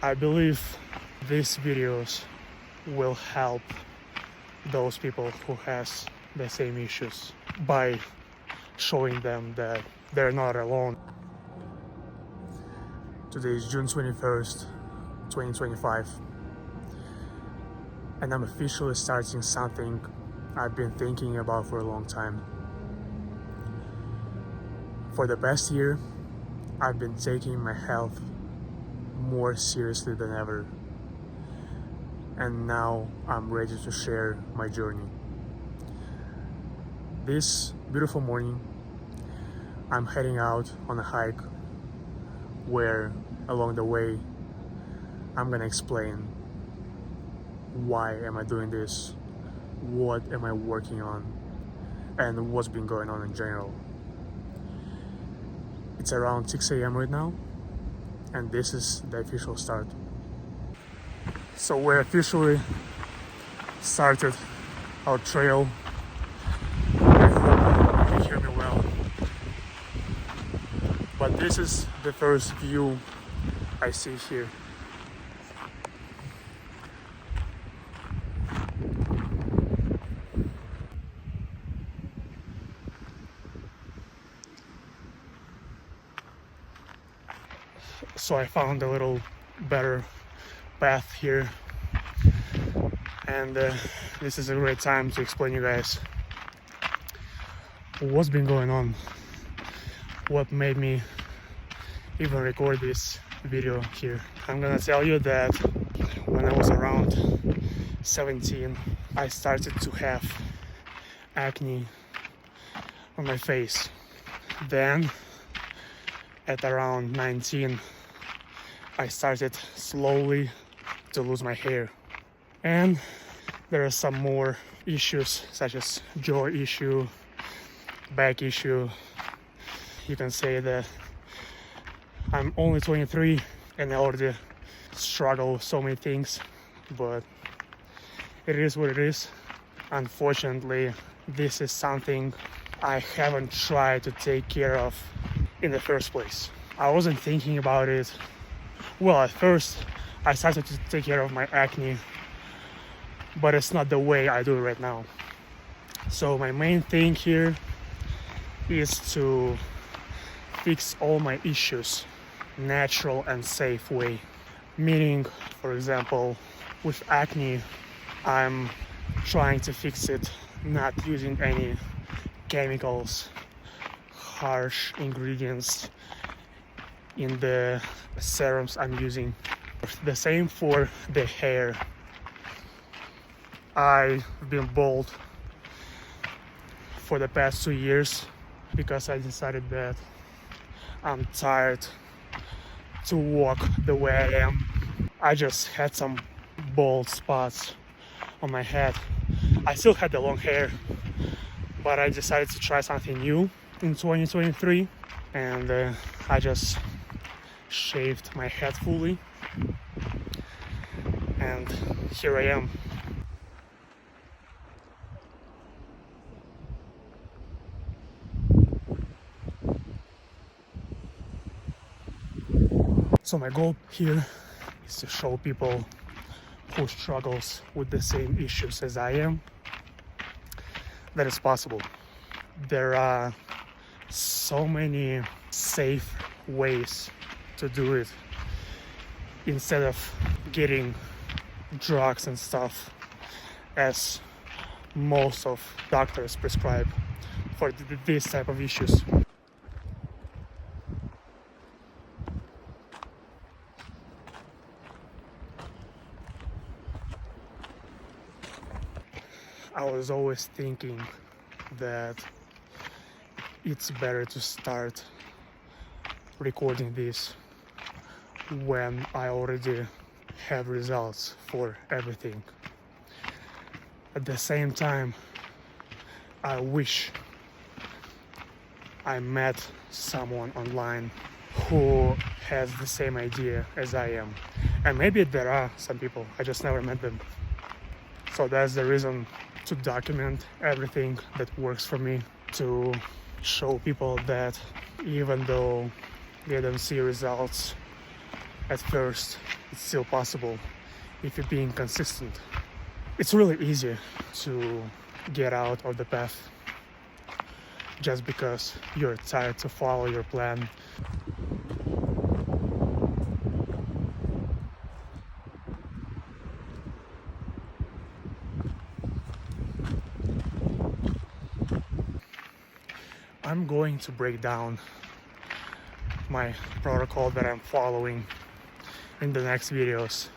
I believe these videos will help those people who has the same issues by showing them that they're not alone. Today is June 21st, 2025, and I'm officially starting something I've been thinking about for a long time. For the past year, I've been taking my health more seriously than ever, and now I'm ready to share my journey. This beautiful morning, I'm heading out on a hike where along the way I'm gonna explain why am I doing this, what am I working on, and what's been going on in general. It's around 6 a.m. right now, and this is the official start. So we officially started our trail. I hope you can hear me well. But this is the first view I see here. So I found a little better path here, and this is a great time to explain you guys what's been going on, what made me even record this video here. I'm gonna tell you that when I was around 17, I started to have acne on my face. Then at around 19, I started slowly to lose my hair, and there are some more issues such as jaw issue, back issue. You can say that I'm only 23 and I already struggle with so many things, but it is what it is. Unfortunately, this is something I haven't tried to take care of in the first place. I wasn't thinking about it. Well, at first I started to take care of my acne, but it's not the way I do it right now. So my main thing here is to fix all my issues natural and safe way. Meaning, for example, with acne, I'm trying to fix it not using any chemicals, harsh ingredients in the serums I'm using. The same for the hair. I've been bald for the past 2 years because I decided that I'm tired to walk the way I am. I just had some bald spots on my head. I still had the long hair, but I decided to try something new in 2023, and I just shaved my head fully, and here I am. So my goal here is to show people who struggles with the same issues as I am that it's possible. There are so many safe ways to do it instead of getting drugs and stuff as most of doctors prescribe for this type of issues. I was always thinking that it's better to start recording this when I already have results for everything. At the same time, I wish I met someone online who has the same idea as I am. And maybe there are some people, I just never met them. So that's the reason to document everything that works for me, to show people that even though they don't see results at first, it's still possible if you're being consistent. It's really easy to get out of the path just because you're tired to follow your plan. I'm going to break down my protocol that I'm following in the next videos.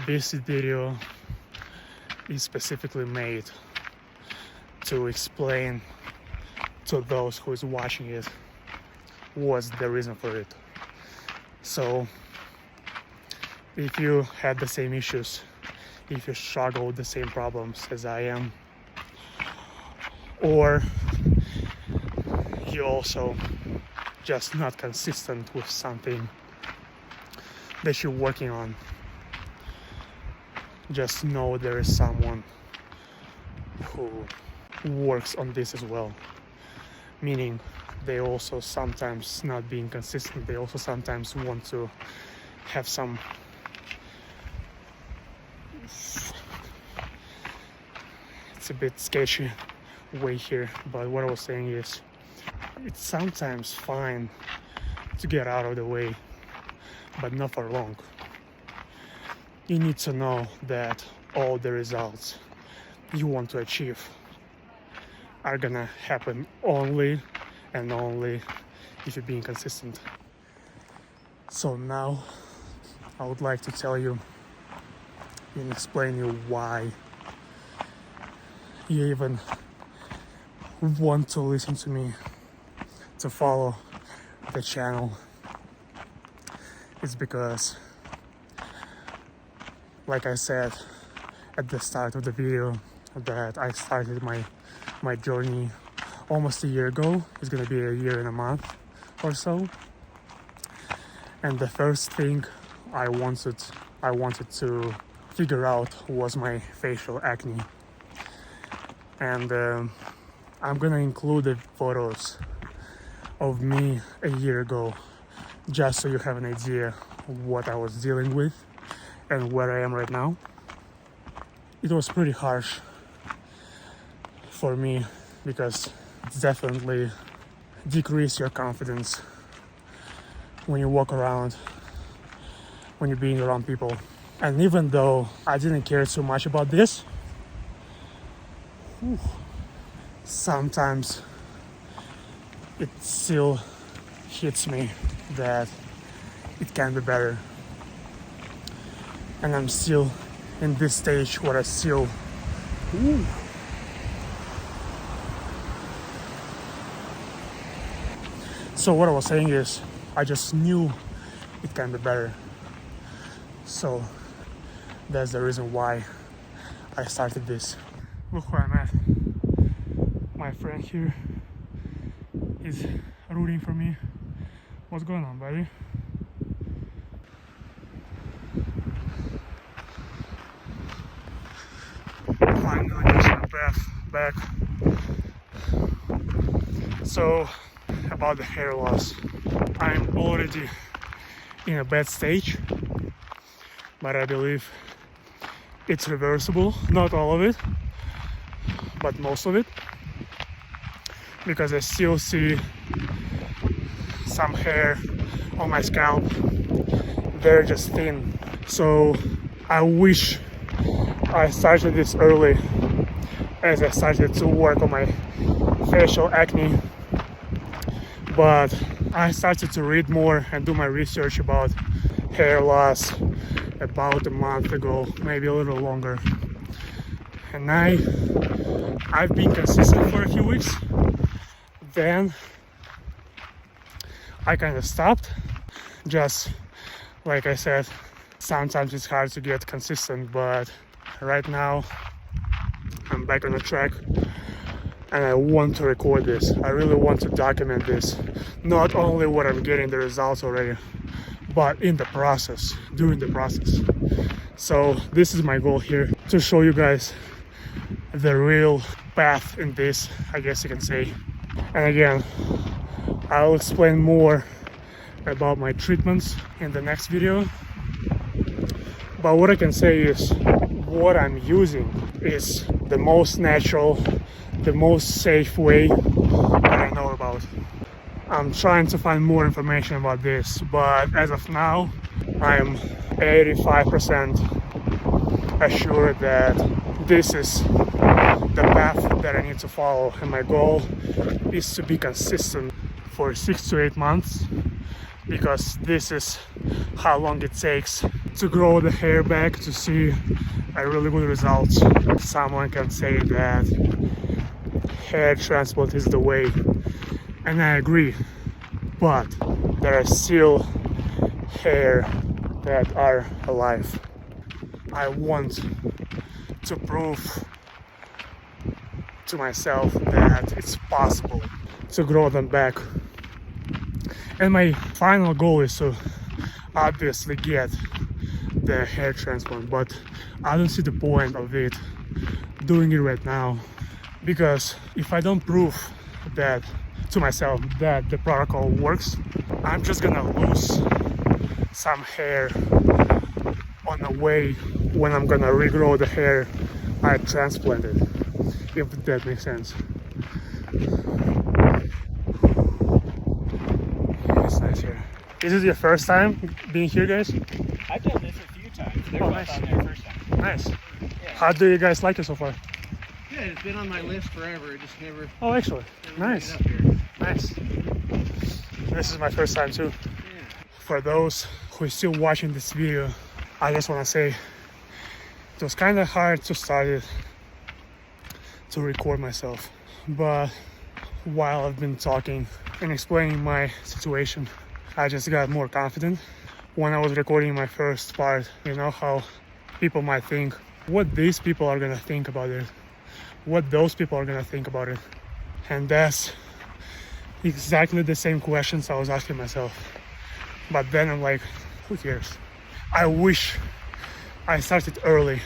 This video is specifically made to explain to those who is watching it what's the reason for it. So if you had the same issues, if you struggle with the same problems as I am, or you also just not consistent with something that you're working on, just know there is someone who works on this as well. Meaning they also sometimes not being consistent, they also sometimes want to have some it's a bit sketchy way here, but what I was saying is it's sometimes fine to get out of the way, but not for long. You need to know that all the results you want to achieve are gonna happen only and only if you're being consistent. So now I would like to tell you and explain you why you even want to listen to me, to follow the channel. It's because, like I said at the start of the video, that I started my journey almost a year ago. It's gonna be a year and a month or so. And the first thing I wanted to figure out was my facial acne. And I'm gonna include the photos of me a year ago, just so you have an idea what I was dealing with and where I am right now. It was pretty harsh for me because it definitely decreases your confidence when you walk around, when you're being around people. And even though I didn't care too much about this, sometimes it still hits me that it can be better. And I'm still in this stage where I still So what I was saying is, I just knew it can be better. So that's the reason why I started this. Look where I'm at. My friend here is rooting for me. What's going on, buddy? Finally just my path back. So about the hair loss, I'm already in a bad stage, but I believe it's reversible. Not all of it, but most of it, because I still see some hair on my scalp. They're just thin. So I wish I started this early, as I started to work on my facial acne. But I started to read more and do my research about hair loss about a month ago, maybe a little longer. And I've been consistent for a few weeks. Then I kind of stopped. Just like I said, sometimes it's hard to get consistent, but right now I'm back on the track. And I want to record this. I really want to document this. Not only what I'm getting the results already, but in the process, during the process. So this is my goal here, to show you guys the real path in this, I guess you can say. And again, I'll explain more about my treatments in the next video. But what I can say is what I'm using is the most natural, the most safe way that I know about. I'm trying to find more information about this, but as of now, I'm 85% assured that this is the path that I need to follow, and my goal is to be consistent for 6 to 8 months, because this is how long it takes to grow the hair back to see a really good result. Someone can say that hair transplant is the way, and I agree, but there are still hair that are alive. I want to prove to myself that it's possible to grow them back. And my final goal is to obviously get the hair transplant, but I don't see the point of it doing it right now, because if I don't prove that to myself that the protocol works, I'm just gonna lose some hair on the way when I'm gonna regrow the hair I transplanted, if that makes sense. It's nice here. Is it your first time being here, guys? I've done this a few times. They're both nice. on their first time. Nice. Yeah. How do you guys like it so far? Yeah, it's been on my list forever. It just never. Oh, actually, nice. Up here. Nice. This is my first time too. Yeah. For those who are still watching this video, I just want to say it was kind of hard to start it, to record myself, but while I've been talking and explaining my situation, I just got more confident. When I was recording my first part, you know how people might think, what these people are gonna think about it, what those people are gonna think about it, and that's exactly the same questions I was asking myself. But then I'm like, who cares? I wish I started early,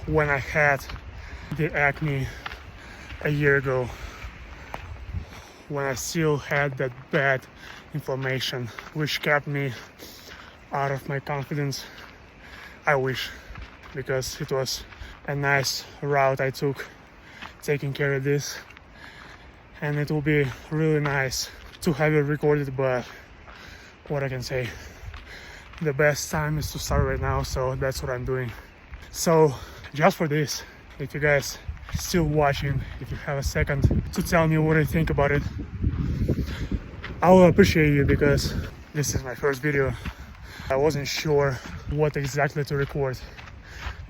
when I had the acne a year ago, when I still had that bad inflammation which kept me out of my confidence. I wish, because it was a nice route I took taking care of this, and it will be really nice to have it recorded. But what I can say, the best time is to start right now, so that's what I'm doing. So just for this, if you guys still watching, if you have a second to tell me what you think about it, I will appreciate you, because this is my first video. I wasn't sure what exactly to record,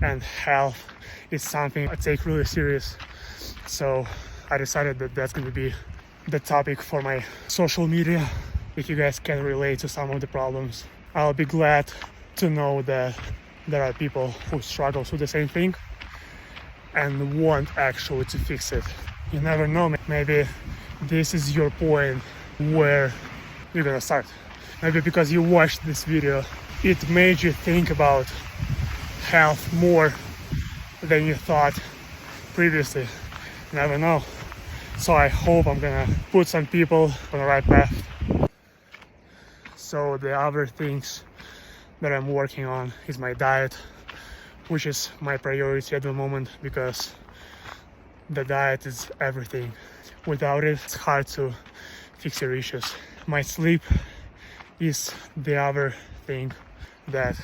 and health is something I take really serious, so I decided that that's going to be the topic for my social media. If you guys can relate to some of the problems, I'll be glad to know that there are people who struggle with the same thing and want actually to fix it. You never know, maybe this is your point where you're gonna start. Maybe because you watched this video, it made you think about health more than you thought previously. You never know. So I hope I'm gonna put some people on the right path. So the other things that I'm working on is my diet, which is my priority at the moment, because the diet is everything. Without it, it's hard to fix your issues. My sleep is the other thing that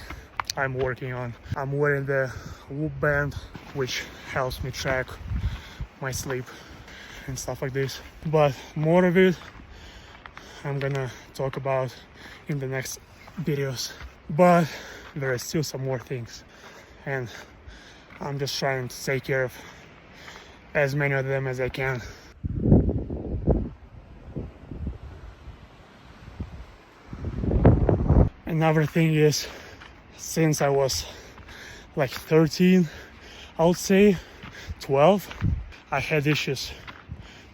I'm working on. I'm wearing the Whoop band, which helps me track my sleep and stuff like this. But more of it I'm gonna talk about in the next videos. But there are still some more things, and I'm just trying to take care of as many of them as I can. Another thing is, since I was like 13, I would say 12, I had issues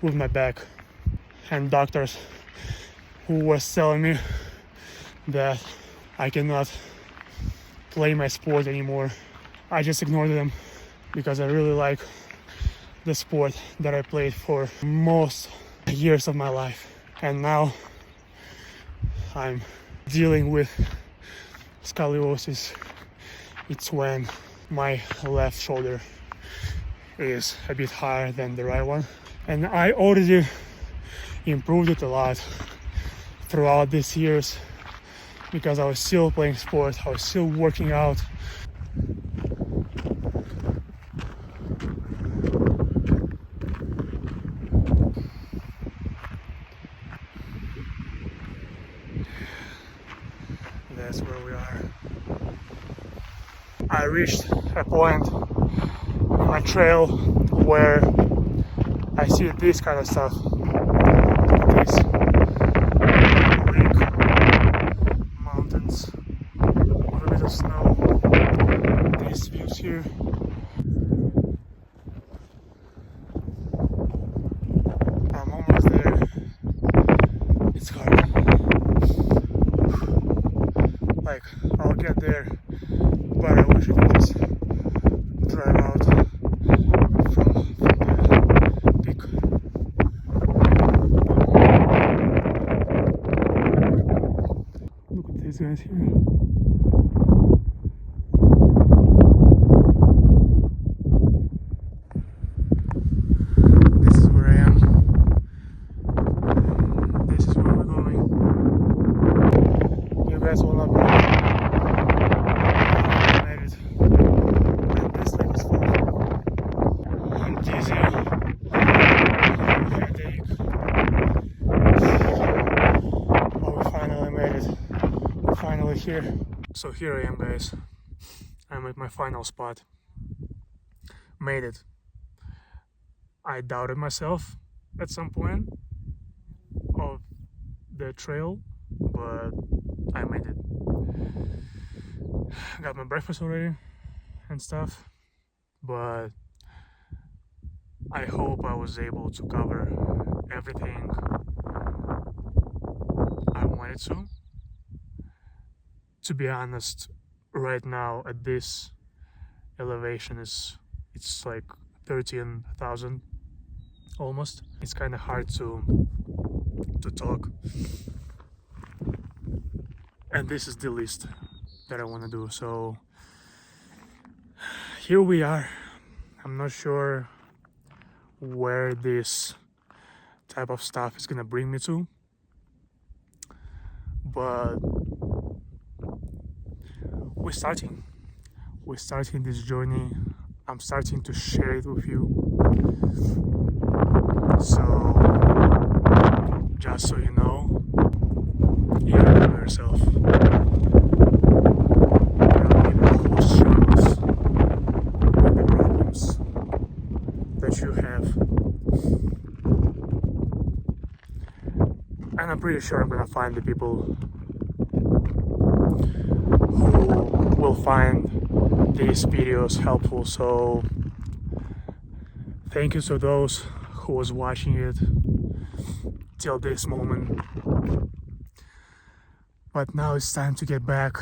with my back, and doctors who was telling me that I cannot play my sport anymore. I just ignored them because I really like the sport that I played for most years of my life, and now I'm dealing with scoliosis, it's when my left shoulder is a bit higher than the right one, and I already improved it a lot throughout these years because I was still playing sport, I was still working out. That's where we are. I reached a point in my trail where I see this kind of stuff. These lake, mountains, with a bit of snow. These views here. I'm almost there. It's hard. Like, I'll get there, but I wish I could just drive out from the peak. Look at these guys here. This is where I am. This is where we're going. You guys will not believe it. I made it. And this lake is full. I'm dizzy. Headache. Oh, we finally made it. We're finally here. So here I am, guys. I'm at my final spot. Made it. I doubted myself at some point of the trail, but I made it. Got my breakfast already and stuff, but I hope I was able to cover everything I wanted to. To be honest, right now at this elevation it's like 13,000 almost. It's kind of hard to talk, and this is the least that I want to do. So here we are. I'm not sure where this type of stuff is gonna bring me to, but we're starting this journey. I'm starting to share it with you. So just so you know, you remember yourself. There are people who struggles with the problems that you have, and I'm pretty sure I'm gonna find the people who will find these videos helpful. So thank you to those who was watching it till this moment. But now it's time to get back.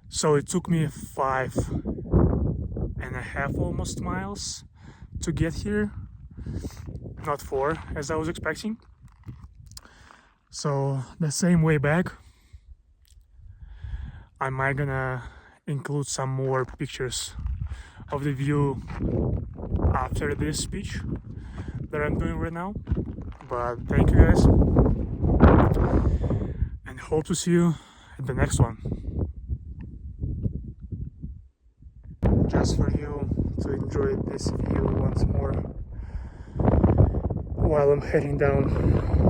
So it took me 5.5 almost miles to get here, not 4 as I was expecting. So the same way back. I might gonna include some more pictures of the view after this speech that I'm doing right now. But thank you guys, and hope to see you at the next one. Just for you to enjoy this view once more while I'm heading down.